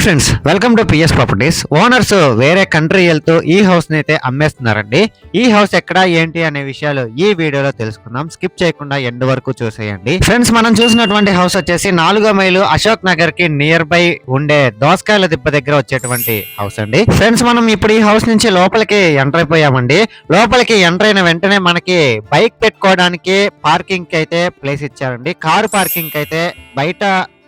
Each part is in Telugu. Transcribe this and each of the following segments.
Hi friends, welcome to PS properties. Owners వేరే కంట్రీ వెళ్తూ ఈ హౌస్ ని అయితే అమ్మేస్తున్నారండి. ఈ హౌస్ ఎక్కడ ఏంటి అనే విషయాలు ఈ వీడియోలో తెలుసుకుందాం. స్కిప్ చేయకుండా ఎండ్ వరకు చూసేయండి. ఫ్రెండ్స్, మనం చూసినటువంటి హౌస్ వచ్చేసి 4వ మైలు అశోక్ నగర్ కి నియర్ బై ఉండే దోసకాయల దిబ్బ దగ్గర వచ్చేటువంటి హౌస్ అండి. ఫ్రెండ్స్, మనం ఇప్పుడు ఈ హౌస్ నుంచి లోపలికి ఎంటర్ అయిపోయామండి. లోపలికి ఎంటర్ అయిన వెంటనే మనకి బైక్ పెట్టుకోవడానికి పార్కింగ్ కి అయితే ప్లేస్ ఇచ్చారండి. కారు పార్కింగ్ కి అయితే బయట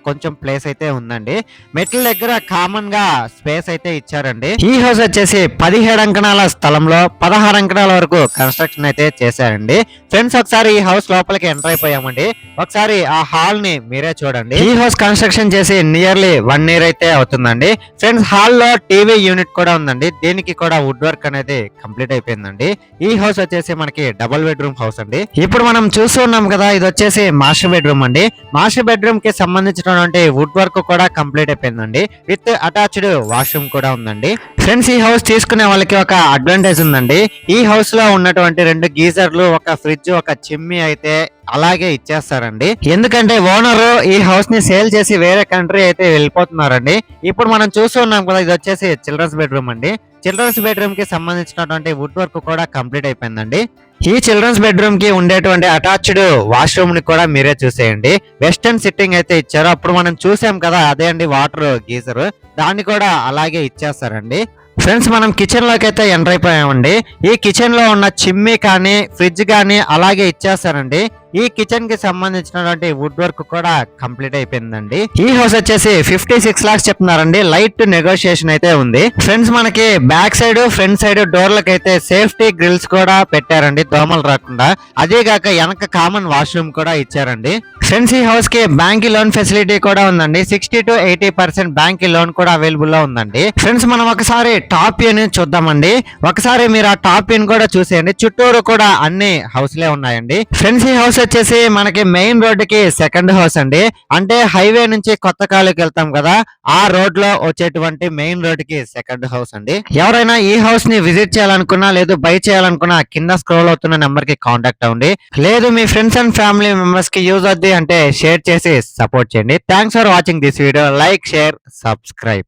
కొంచెం ప్లేస్ అయితే ఉందండి. మెట్ల దగ్గర కామన్ గా స్పేస్ అయితే ఇచ్చారండి. ఈ హౌస్ వచ్చేసి 17 అంకణాల స్థలంలో 16 అంకణాల వరకు కన్స్ట్రక్షన్ అయితే చేశారండి. ఫ్రెండ్స్, ఒకసారి ఈ హౌస్ లోపలికి ఎంటర్ అయిపోయామండి. ఒకసారి ఆ హాల్ ని మీరే చూడండి. ఈ హౌస్ కన్స్ట్రక్షన్ చేసి నియర్లీ 1 year అయితే అవుతుందండి. ఫ్రెండ్స్, హాల్ లో టీవీ యూనిట్ కూడా ఉందండి. దీనికి కూడా వుడ్ వర్క్ అనేది కంప్లీట్ అయిపోయిందండి. ఈ హౌస్ వచ్చేసి మనకి డబుల్ బెడ్రూమ్ హౌస్ అండి. ఇప్పుడు మనం చూస్తున్నాం కదా, ఇది వచ్చేసి మాస్టర్ బెడ్రూమ్ అండి. మాస్టర్ బెడ్రూమ్ కి సంబంధించిన వుడ్ వర్క్ కూడా కంప్లీట్ అయిపోయిందండి. విత్ అటాచ్డ్ వాష్రూమ్ కూడా ఉందండి. ఫ్రెండ్స్, ఈ హౌస్ తీసుకునే వాళ్ళకి ఒక అడ్వాంటేజ్ ఉందండి. ఈ హౌస్ లో ఉన్నటువంటి 2 గీజర్లు, ఒక ఫ్రిడ్జ్, ఒక చిమ్మి అయితే అలాగే ఇచ్చేస్తారండి. ఎందుకంటే ఓనర్ ఈ హౌస్ ని సేల్ చేసి వేరే కంట్రీ అయితే వెళ్ళిపోతున్నారండి. ఇప్పుడు మనం చూస్తున్నాం కదా, ఇది వచ్చేసి చిల్డ్రన్స్ బెడ్రూమ్ అండి. చిల్డ్రన్స్ బెడ్రూమ్ కి సంబంధించినటువంటి వుడ్ వర్క్ కూడా కంప్లీట్ అయిపోయిందండి. ఈ చిల్డ్రన్స్ బెడ్రూమ్ కి ఉండేటువంటి అటాచ్డ్ వాష్రూమ్ ని కూడా మీరే చూసేయండి. వెస్టర్న్ సిట్టింగ్ అయితే ఇచ్చారు. అప్పుడు మనం చూసాం కదా, అదే అండి వాటర్ గీజర్, దాన్ని కూడా అలాగే ఇచ్చేస్తారండి. ఫ్రెండ్స్, మనం కిచెన్ లోకి అయితే ఎంటర్ అయిపోయామండి. ఈ కిచెన్ లో ఉన్న చిమ్మి కానీ ఫ్రిడ్జ్ కానీ అలాగే ఇచ్చేస్తారండి. ఈ కిచెన్ కి సంబంధించినటువంటి వుడ్ వర్క్ కూడా కంప్లీట్ అయిపోయిందండి. ఈ హౌస్ వచ్చేసి 56 lakhs చెప్తున్నారండి. లైట్ నెగోషియేషన్ అయితే ఉంది. ఫ్రెండ్స్, మనకి బ్యాక్ సైడ్ ఫ్రంట్ సైడ్ డోర్లకు అయితే సేఫ్టీ గ్రిల్స్ కూడా పెట్టారండి, దోమలు రాకుండా. అదే కాక వెనక కామన్ వాష్రూమ్ కూడా ఇచ్చారండి. ఫ్రెండ్స్, ఈ హౌస్ కి బ్యాంక్ లోన్ ఫెసిలిటీ కూడా ఉందండి. 60 to 80% బ్యాంక్ లోన్ కూడా అవైలబుల్ లో ఉందండి. ఫ్రెండ్స్, మనం ఒకసారి టాప్ వ్యూ ని చూద్దామండి. ఒకసారి మీరు ఆ టాప్ వ్యూ కూడా చూసేయండి. చుట్టూరు కూడా అన్ని హౌస్లే ఉన్నాయండి. ఫ్రెండ్స్, ఈ హౌస్ వచ్చేసి మనకి మెయిన్ రోడ్ కి సెకండ్ హౌస్ అండి. అంటే హైవే నుంచి కొత్త కాలుకి వెళ్తాం కదా, ఆ రోడ్ లో వచ్చేటువంటి మెయిన్ రోడ్ కి సెకండ్ హౌస్ అండి. ఎవరైనా ఈ హౌస్ ని విజిట్ చేయాలనుకున్నా, లేదు బై చేయాలనుకున్నా, కింద స్క్రోల్ అవుతున్న నెంబర్ కి కాంటాక్ట్ అవ్వండి. లేదు మీ ఫ్రెండ్స్ అండ్ ఫ్యామిలీ మెంబర్స్ కి యూజ్ అవుద్ది అంటే షేర్ చేసి సపోర్ట్ చేయండి. Thanks for watching this video. Like, share, subscribe.